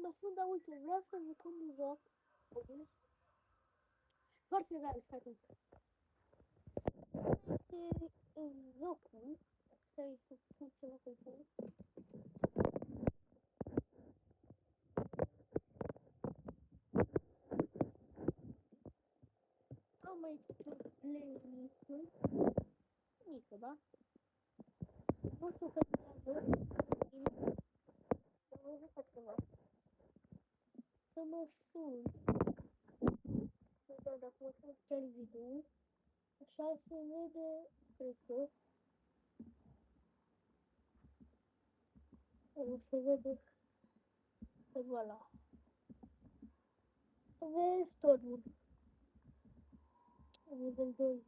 la fund, dar uite, vreau să jucăm un joc. Auzi? Foarte rar, stai atent. Este jocul. Stai să pun ceva pe acolo. Am aici playlist-ul. Mică, da? Nu știu că durează. Să mă fac ceva. Să mă sun. Să vedem dacă mă sun chiar video-ul. Așa se vede prețul. Nu se vede pe ăla. Vezi totul. Nivel 2.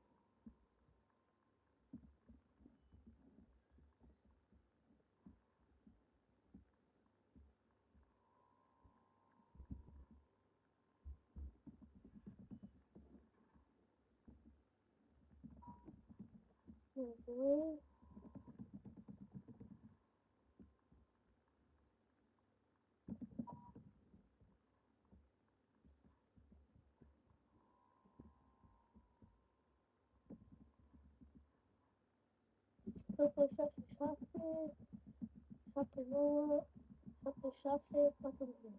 Nivel. După 6, 7, 9, 7, 6, 4, 9.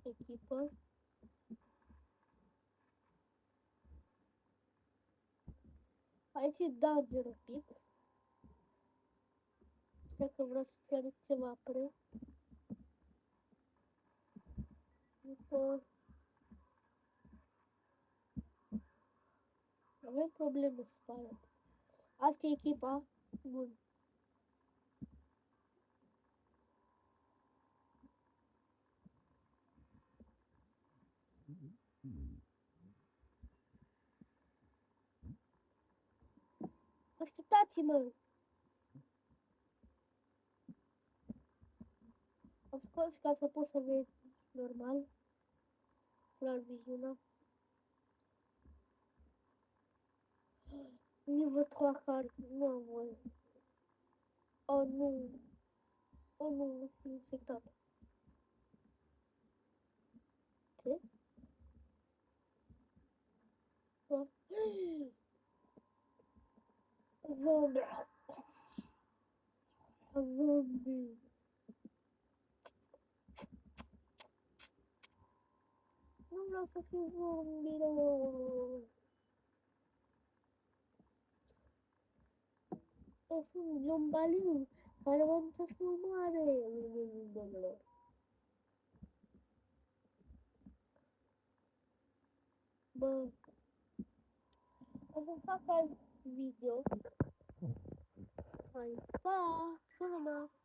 Echipă. Aici e Danger un pic. Așa că vreau să-ți arăt ceva pre. După... Avem probleme să spală. Asta e echipa. Bun. Așteptați-mă! Am scos ca să poți să vezi normal. Clar viziunea. Niveau 3 card. Nu am voie. Oh nu. Oh nu, sunt infectat. Ce? Oh. Zombie. Zombie. Nu vreau să fiu zombie, nu. Eu sunt zombaliu, care mă duce să mă moare. Bă, o să fac alt video. Hai, pa, sună-mă.